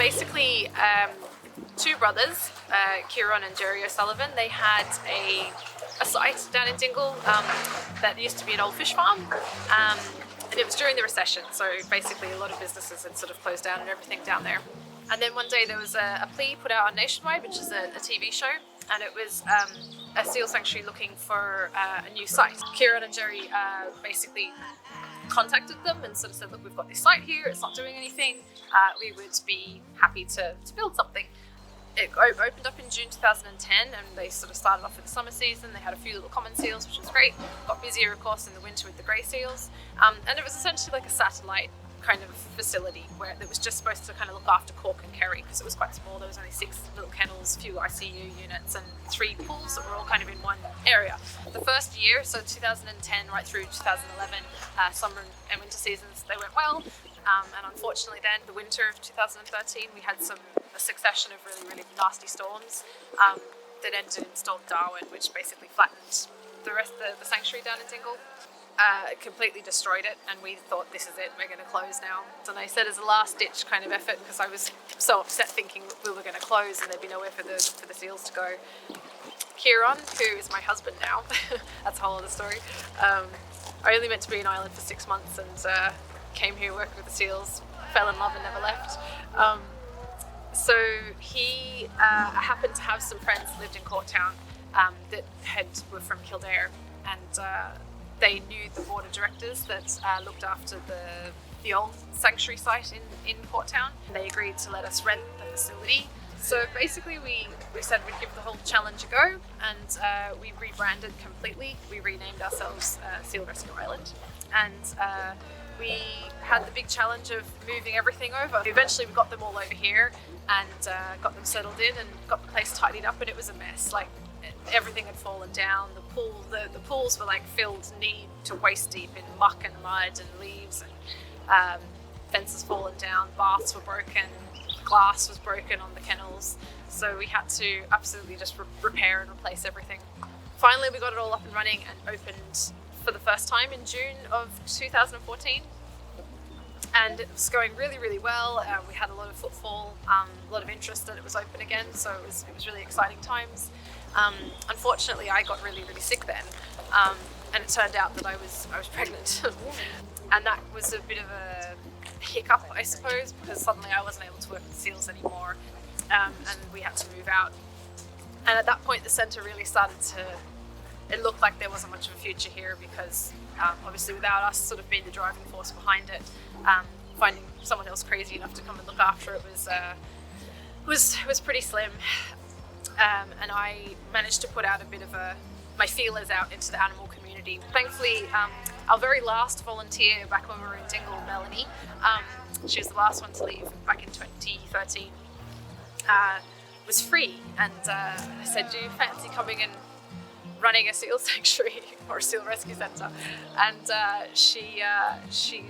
basically two brothers, Kieran and Jerry O'Sullivan. They had a site down in Dingle that used to be an old fish farm, and it was during the recession, so basically a lot of businesses had sort of closed down and everything down there. And then one day there was a plea put out on Nationwide, which is a TV show, and it was a seal sanctuary looking for a new site. Kieran and Jerry basically contacted them and sort of said, look, we've got this site here, it's not doing anything, we would be happy to build something. It opened up in June 2010, and they sort of started off with the summer season. They had a few little common seals, which was great. Got busier, of course, in the winter with the grey seals. And it was essentially like a satellite kind of facility where it was just supposed to kind of look after Cork and Kerry, because it was quite small. There was only 6 little kennels, a few ICU units, and 3 pools that were all kind of in one area. The first year, so 2010 right through 2011, summer and winter seasons, they went well. And unfortunately then, the winter of 2013, we had a succession of really nasty storms that ended in Storm Darwin, which basically flattened the rest of the sanctuary down in Dingle. Completely destroyed it, and we thought, this is it, we're going to close now. And I said, as a last ditch kind of effort, because I was so upset thinking we were going to close and there'd be nowhere for the seals to go, Kieran, who is my husband now, that's a whole other story, I only meant to be in Ireland for 6 months, and came here, worked with the seals, fell in love and never left. So he happened to have some friends that lived in Courtown that were from Kildare, and they knew the board of directors that looked after the old sanctuary site in Courtown. They agreed to let us rent the facility. So basically we said we'd give the whole challenge a go, and we rebranded completely. We renamed ourselves Seal Rescue Island, and we had the big challenge of moving everything over. Eventually we got them all over here and got them settled in and got the place tidied up, and it was a mess. Like, everything had fallen down. The pools were like filled knee to waist deep in muck and mud and leaves, and fences fallen down, baths were broken, glass was broken on the kennels. So we had to absolutely just repair and replace everything. Finally we got it all up and running and opened for the first time in June of 2014, and it was going really well. We had a lot of footfall, a lot of interest that it was open again, so it was really exciting times. Unfortunately I got really sick then, and it turned out that I was pregnant and that was a bit of a hiccup, I suppose, because suddenly I wasn't able to work with seals anymore, and we had to move out. And at that point the centre really started to, it looked like there wasn't much of a future here, because obviously without us sort of being the driving force behind it, finding someone else crazy enough to come and look after it was pretty slim. And I managed to put out a bit of my feelers out into the animal community. Thankfully, our very last volunteer back when we were in Dingle, Melanie, she was the last one to leave back in 2013, was free, and I said, do you fancy coming and running a seal sanctuary or a seal rescue centre? And she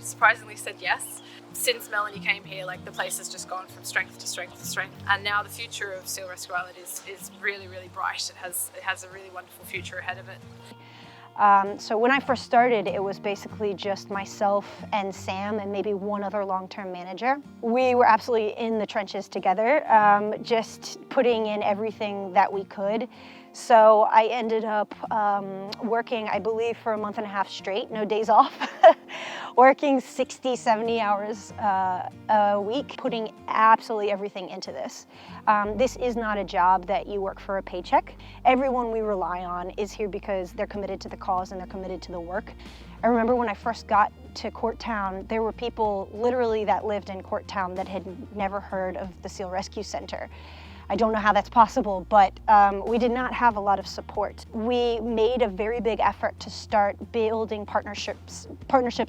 surprisingly said yes. Since Melanie came here, like, the place has just gone from strength to strength to strength, and now the future of Seal Rescue Island is really bright. It has a really wonderful future ahead of it. So when I first started, it was basically just myself and Sam and maybe one other long-term manager. We were absolutely in the trenches together, just putting in everything that we could. So I ended up working, I believe, for a month and a half straight, no days off, working 60, 70 hours a week, putting absolutely everything into this. This is not a job that you work for a paycheck. Everyone we rely on is here because they're committed to the cause and they're committed to the work. I remember when I first got to Courtown, there were people literally that lived in Courtown that had never heard of the Seal Rescue Center. I don't know how that's possible, but we did not have a lot of support. We made a very big effort to start building partnerships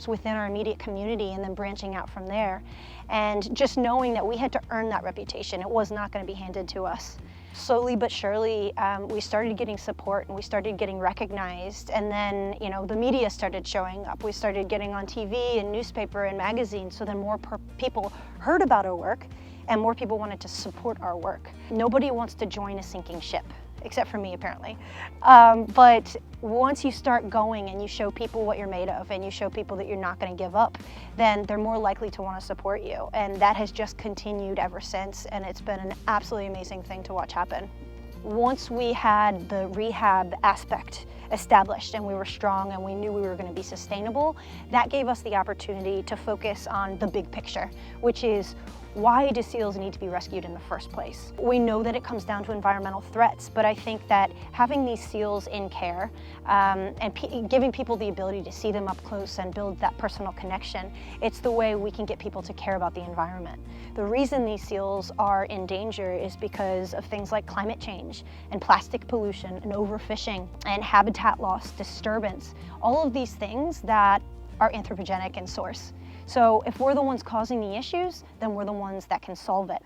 within our immediate community and then branching out from there. And just knowing that we had to earn that reputation. It was not going to be handed to us. Slowly but surely, we started getting support and we started getting recognized. And then, you know, the media started showing up. We started getting on TV and newspaper and magazines, so then more people heard about our work and more people wanted to support our work. Nobody wants to join a sinking ship. except for me apparently. But once you start going and you show people what you're made of and you show people that you're not going to give up, then they're more likely to want to support you. And that has just continued ever since, and it's been an absolutely amazing thing to watch happen. Once we had the rehab aspect established and we were strong and we knew we were going to be sustainable, that gave us the opportunity to focus on the big picture, which is, why do seals need to be rescued in the first place? We know that it comes down to environmental threats, but I think that having these seals in care and giving people the ability to see them up close and build that personal connection, it's the way we can get people to care about the environment. The reason these seals are in danger is because of things like climate change and plastic pollution and overfishing and habitat loss, disturbance, all of these things that are anthropogenic in source. So if we're the ones causing the issues, then we're the ones that can solve it.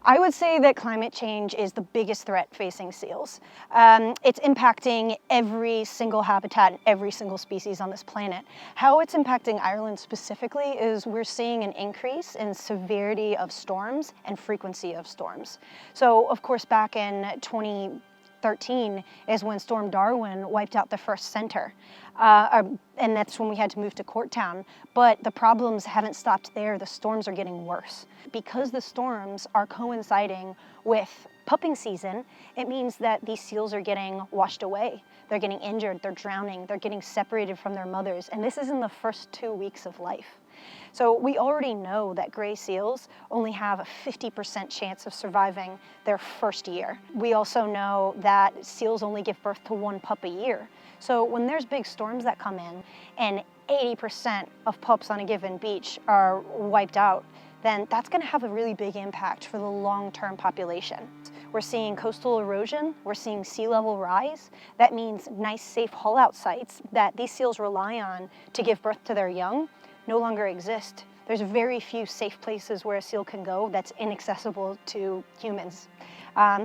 I would say that climate change is the biggest threat facing seals. It's impacting every single habitat and every single species on this planet. How it's impacting Ireland specifically is we're seeing an increase in severity of storms and frequency of storms. So of course back in 2013 is when Storm Darwin wiped out the first center. And that's when we had to move to Corktown. But the problems haven't stopped there. The storms are getting worse. Because the storms are coinciding with pupping season, it means that these seals are getting washed away. They're getting injured, they're drowning, they're getting separated from their mothers. And this is in the first 2 weeks of life. So we already know that gray seals only have a 50% chance of surviving their first year. We also know that seals only give birth to 1 pup a year. So when there's big storms that come in and 80% of pups on a given beach are wiped out, then that's going to have a really big impact for the long-term population. We're seeing coastal erosion, we're seeing sea level rise. That means nice, safe haul-out sites that these seals rely on to give birth to their young no longer exist. There's very few safe places where a seal can go that's inaccessible to humans.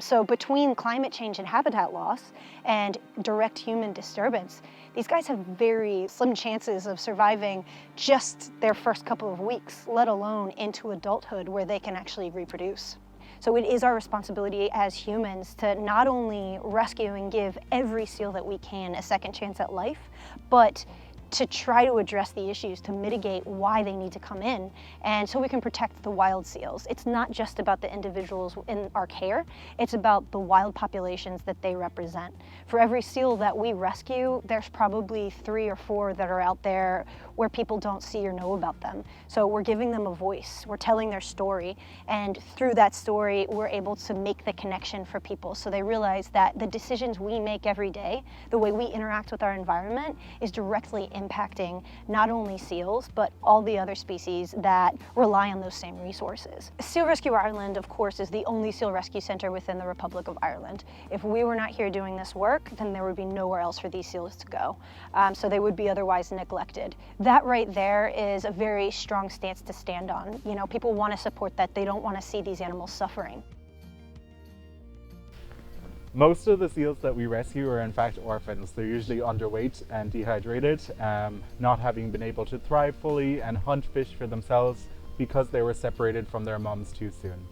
So between climate change and habitat loss and direct human disturbance, these guys have very slim chances of surviving just their first couple of weeks, let alone into adulthood where they can actually reproduce. So it is our responsibility as humans to not only rescue and give every seal that we can a second chance at life, but to try to address the issues, to mitigate why they need to come in, and so we can protect the wild seals. It's not just about the individuals in our care, it's about the wild populations that they represent. For every seal that we rescue, there's probably 3 or 4 that are out there where people don't see or know about them. So we're giving them a voice, we're telling their story, and through that story, we're able to make the connection for people so they realize that the decisions we make every day, the way we interact with our environment, is directly impacting not only seals, but all the other species that rely on those same resources. Seal Rescue Ireland, of course, is the only seal rescue center within the Republic of Ireland. If we were not here doing this work, then there would be nowhere else for these seals to go. So they would be otherwise neglected. That right there is a very strong stance to stand on. You know, people want to support that. They don't want to see these animals suffering. Most of the seals that we rescue are in fact orphans. They're usually underweight and dehydrated, not having been able to thrive fully and hunt fish for themselves because they were separated from their mums too soon.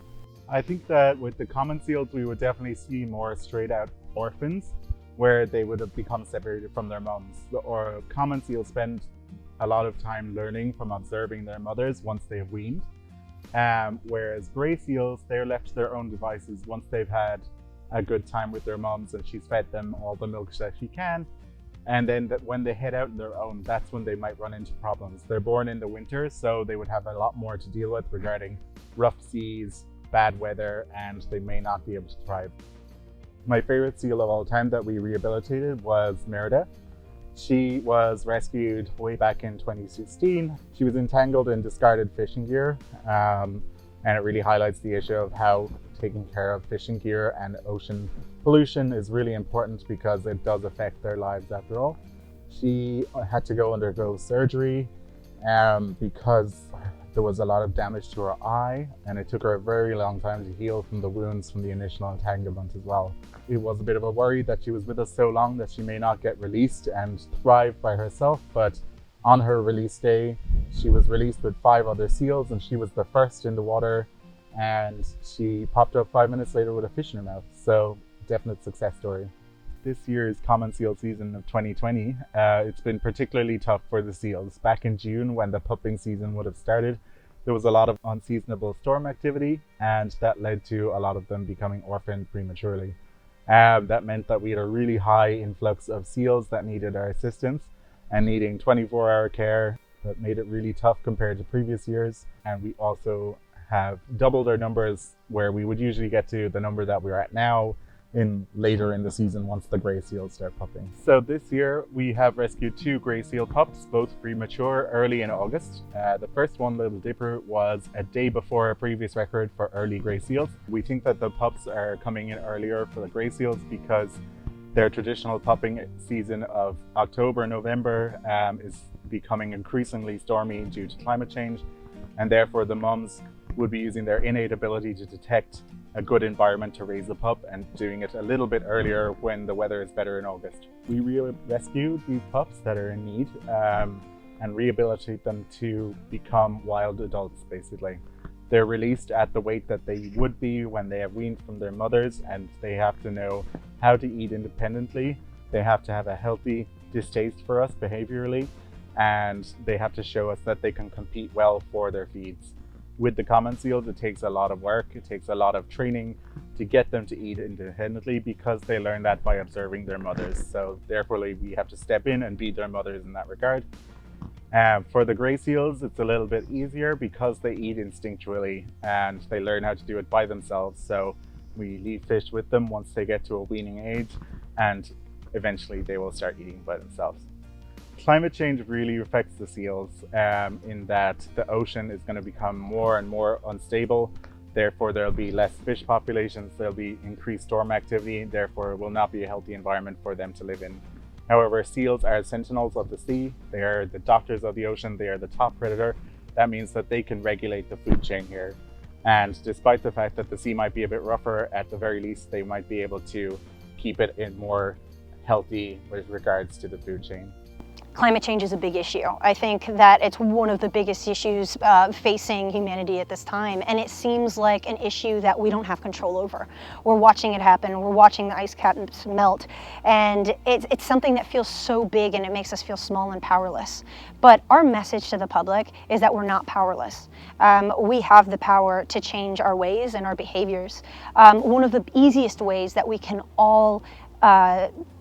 I think that with the common seals we would definitely see more straight out orphans where they would have become separated from their mums. Or common seals spend a lot of time learning from observing their mothers once they've weaned, whereas grey seals, they're left to their own devices once they've had a good time with their moms and she's fed them all the milk that she can, and then when they head out on their own, that's when they might run into problems. They're born in the winter, so they would have a lot more to deal with regarding rough seas, bad weather, and they may not be able to thrive. My favorite seal of all time that we rehabilitated was Merida. She was rescued way back in 2016. She was entangled in discarded fishing gear, and it really highlights the issue of how taking care of fishing gear and ocean pollution is really important because it does affect their lives after all. She had to undergo surgery because there was a lot of damage to her eye, and it took her a very long time to heal from the wounds from the initial entanglement as well. It was a bit of a worry that she was with us so long that she may not get released and thrive by herself, but on her release day, she was released with 5 other seals, and she was the first in the water, and she popped up 5 minutes later with a fish in her mouth. So definite success story. This year's common seal season of 2020, it's been particularly tough for the seals. Back in June, when the pupping season would have started, there was a lot of unseasonable storm activity, and that led to a lot of them becoming orphaned prematurely. That meant that we had a really high influx of seals that needed our assistance and needing 24-hour care. That made it really tough compared to previous years. And we also have doubled our numbers, where we would usually get to the number that we're at now later in the season once the grey seals start pupping. So this year we have rescued 2 grey seal pups, both premature, early in August. The first one, Little Dipper, was a day before a previous record for early grey seals. We think that the pups are coming in earlier for the grey seals because their traditional pupping season of October, November is becoming increasingly stormy due to climate change, and therefore the mums would be using their innate ability to detect a good environment to raise a pup and doing it a little bit earlier when the weather is better in August. We rescue these pups that are in need and rehabilitate them to become wild adults, basically. They're released at the weight that they would be when they have weaned from their mothers, and they have to know how to eat independently. They have to have a healthy distaste for us behaviorally, and they have to show us that they can compete well for their feeds. With the common seals, it takes a lot of work. It takes a lot of training to get them to eat independently, because they learn that by observing their mothers. So therefore, we have to step in and be their mothers in that regard. For the grey seals, it's a little bit easier because they eat instinctually and they learn how to do it by themselves. So we leave fish with them once they get to a weaning age, and eventually they will start eating by themselves. Climate change really affects the seals in that the ocean is going to become more and more unstable. Therefore, there'll be less fish populations, there'll be increased storm activity, therefore it will not be a healthy environment for them to live in. However, seals are sentinels of the sea. They are the doctors of the ocean. They are the top predator. That means that they can regulate the food chain here. And despite the fact that the sea might be a bit rougher, at the very least, they might be able to keep it in more healthy with regards to the food chain. Climate change is a big issue. I think that it's one of the biggest issues facing humanity at this time, and it seems like an issue that we don't have control over. We're watching it happen, we're watching the ice caps melt, and it's something that feels so big and it makes us feel small and powerless. But our message to the public is that we're not powerless. We have the power to change our ways and our behaviors. One of the easiest ways that we can all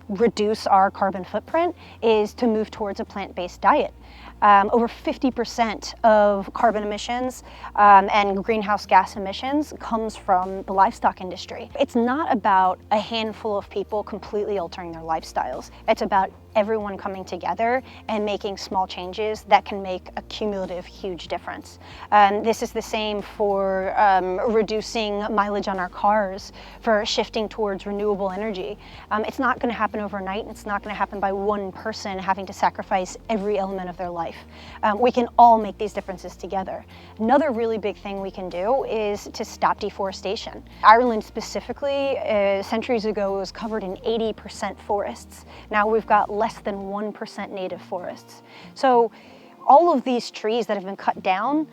reduce our carbon footprint is to move towards a plant-based diet. Over 50% of carbon emissions and greenhouse gas emissions comes from the livestock industry. It's not about a handful of people completely altering their lifestyles. It's about everyone coming together and making small changes that can make a cumulative huge difference. This is the same for reducing mileage on our cars, for shifting towards renewable energy. It's not going to happen overnight, and it's not going to happen by one person having to sacrifice every element of their life. We can all make these differences together. Another really big thing we can do is to stop deforestation. Ireland specifically, centuries ago, was covered in 80% forests. Now we've got less than 1% native forests. So all of these trees that have been cut down,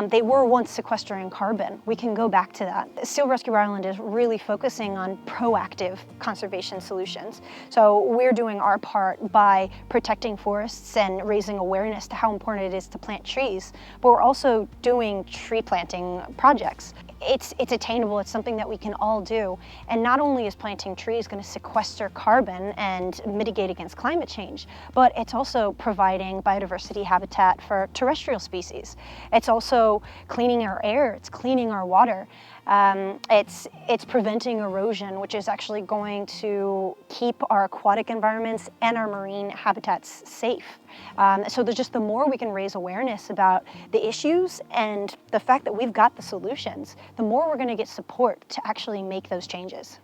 they were once sequestering carbon. We can go back to that. Seal Rescue Ireland is really focusing on proactive conservation solutions. So we're doing our part by protecting forests and raising awareness to how important it is to plant trees, but we're also doing tree planting projects. It's attainable, it's something that we can all do. And not only is planting trees going to sequester carbon and mitigate against climate change, but it's also providing biodiversity habitat for terrestrial species. It's also cleaning our air, it's cleaning our water. It's preventing erosion, which is actually going to keep our aquatic environments and our marine habitats safe. So just the more we can raise awareness about the issues and the fact that we've got the solutions, the more we're going to get support to actually make those changes.